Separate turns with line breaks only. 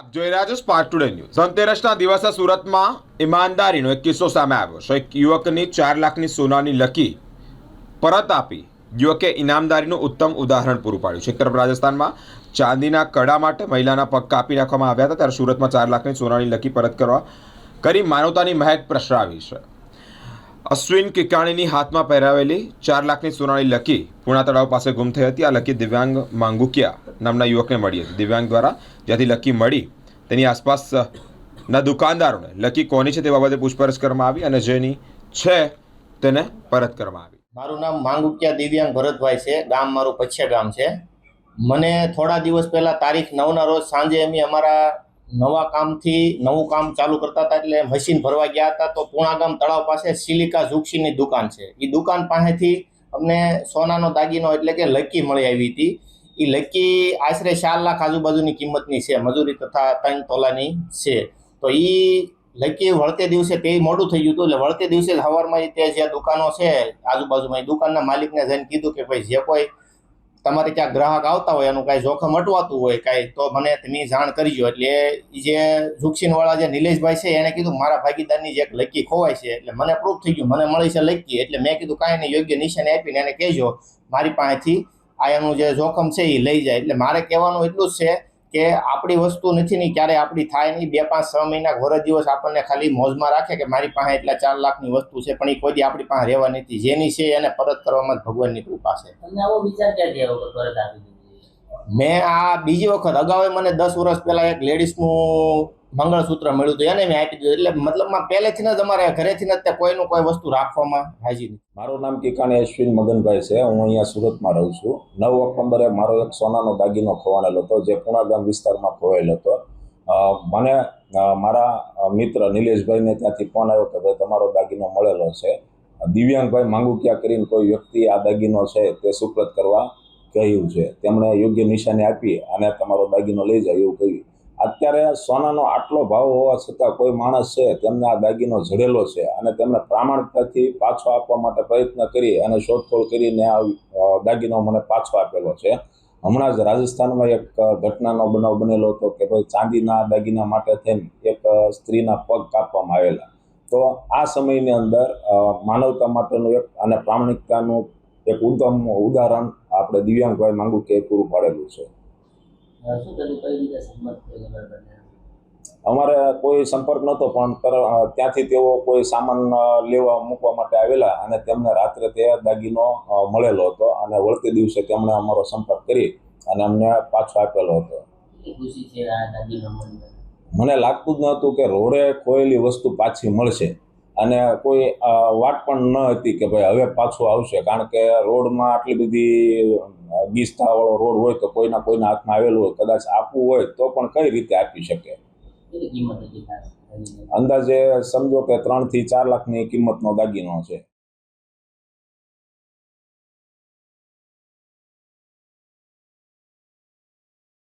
આપ જોઈ રહ્યા છો સ્પાર્ક ટુડે ન્યૂઝ। ધનતેરસના દિવસે સુરતમાં ઈમાનદારીનો એક કિસ્સો સામે આવ્યો છે। એક યુવકની 4 લાખની સોનાની લકી પરત આપી યુવકે ઇનામદારીનું ઉત્તમ ઉદાહરણ પૂરું પાડ્યું છે। એક તરફ રાજસ્થાનમાં ચાંદીના કડા માટે મહિલાના પગ કાપી નાખવામાં આવ્યા હતા, ત્યારે સુરતમાં 4 લાખની સોનાની લકી પરત કરી માનવતાની મહેક પ્રસરાવી છે। અશ્વિન કિકાણીની હાથમાં પહેરાવેલી 4 લાખની સોનાની લકી પૂર્ણા તળાવ પાસે ગુમ થઈ હતી। આ લકી દિવ્યાંગ માંગુકિયા નામના યુવકને મળી હતી। દિવ્યાંગ દ્વારા જ્યાંથી લકી મળી તેની આસપાસના દુકાનદારોને લકી કોની છે તે બાબતે પૂછપરછ કરવામાં આવી અને જેની છે તેને પરત કરવામાં આવી।
મારું નામ માંગુકિયા દિવ્યાંગ ભરતભાઈ છે। ગામ મારું પછિયા ગામ છે। મને થોડા દિવસ પહેલા તારીખ 9ના રોજ સાંજે અમે અમારા નવું કામ ચાલુ કરતા હતા, એટલે મશીન ભરવા ગયા હતા તો પૂણાગામ તળાવ પાસે સિલિકા ઝુક્સીની દુકાન છે। એ દુકાન પાસેથી અમને સોનાનો દાગીનો એટલે કે લકી મળી આવી હતી। એ લકી આશરે 4 લાખ આજુબાજુની કિંમતની છે, મજૂરી તથા 3 તોલાની છે। તો એ લકી વળતે દિવસે તે મોડું થઈ ગયું હતું, એટલે વળતે દિવસે સવારમાં તે જે દુકાનો છે આજુબાજુમાં, એ દુકાનના માલિકને જઈને કીધું કે ભાઈ જે કોઈ તમારે ક્યાં ગ્રાહક આવતા હોય એનું કાંઈ જોખમ અટવાતું હોય કાંઈ તો મને તમે જાણ કરજો। એટલે જે ઝુક્સીનવાળા જે નિલેશભાઈ છે એણે કીધું મારા ભાગીદારની જે એક લકી ખોવાય છે, એટલે મને પ્રૂફ થઈ ગયું, મને મળી છે લકી। એટલે મેં કીધું કાંઈ નહીં, યોગ્ય નિશાને આપીને એને કહેજો મારી પાસેથી આ એનું જે જોખમ છે એ લઈ જાય। એટલે મારે કહેવાનું એટલું જ છે કે આપણી વસ્તુ નથી ને ક્યારે આપણી થાય નહીં। 2, 5, 6 મહિના ઘોર દિવસ આપણને ખાલી મોજમાં રાખે કે મારી પાસે એટલા 4 લાખની વસ્તુ છે, પણ એ કોઈ દી આપણી પાસે રહેવા નથી। જેની છે એને પરત કરવામાં જ ભગવાનની કૃપા છે।
તમને આવો વિચાર ક્યાંથી આવ્યો કે પરત આપી દીધી?
મેં આ બીજી વખત અગાઉ મને 10 વર્ષ પહેલા એક લેડીઝનું મંગળસૂત્ર મળ્યું હતું, એને મેં આપી દીધું। એટલે મતલબમાં પહેલેથી જ અમારે ઘરેથી જ કોઈનું કોઈ વસ્તુ રાખવામાં હાજી નથી।
મારું નામ કિકાણી અશ્વિન મગનભાઈ છે। હું અહીંયા સુરતમાં રહું છું। 9 ઓક્ટોબરે મારો એક સોનાનો દાગીનો ખોવાયેલો હતો, જે પૂણાગામ વિસ્તારમાં ખોવાયેલો હતો। મને મારા મિત્ર નિલેશભાઈને ત્યાંથી ફોન આવ્યો કે ભાઈ તમારો દાગીનો મળેલો છે। દિવ્યાંગભાઈ માંગુકિયા કરીને કોઈ વ્યક્તિ આ દાગીનો છે તે સુપ્રત કરવા કહ્યું છે। તેમણે યોગ્ય નિશાની આપી અને તમારો દાગીનો લઈ જાય એવું કહ્યું। અત્યારે સોનાનો આટલો ભાવ હોવા છતાં કોઈ માણસ છે તેમને આ દાગીનો જડેલો છે અને તેમને પ્રામાણિકતાથી પાછો આપવા માટે પ્રયત્ન કરી અને શોધખોળ કરીને આ દાગીનો મને પાછો આપેલો છે। હમણાં જ રાજસ્થાનમાં એક ઘટનાનો બનાવ બનેલો હતો કે ભાઈ ચાંદીના દાગીના માટે થઈને એક સ્ત્રીના પગ કાપવામાં આવેલા। તો આ સમયની અંદર માનવતા માટેનું એક અને પ્રામાણિકતાનું એક ઉત્તમ ઉદાહરણ આપણે દિવ્યાંગભાઈ માંગુકિયાએ પૂરું પાડેલું છે।
શું કર્યું, કઈ રીતે સંપર્ક કર્યો?
અમારે કોઈ સંપર્ક નહોતો, પણ ત્યાંથી તેઓ કોઈ સામાન લેવા મૂકવા માટે આવેલા અને તેમને રાત્રે તે દાગીનો મળેલો હતો અને વળતે દિવસે તેમણે અમારો સંપર્ક કરી અને અમને પાછો આપેલો હતો।
ખુશી છે આ દાગીનો મળીને?
મને લાગતું જ નહોતું કે રોડે ખોયેલી વસ્તુ પાછી મળશે અને કોઈ વાત પણ ન હતી કે ભાઈ હવે પાછું આવશે, કારણ કે રોડમાં આટલી બધી ગીચતાવાળો રોડ હોય તો કોઈના હાથમાં આવેલું હોય, કદાચ આપવું હોય તો પણ કઈ રીતે આપી શકે।
કેટલી કિંમત હતી ખાસ?
અંદાજે સમજો કે 3 થી 4 લાખની કિંમતનો દાગીનો છે।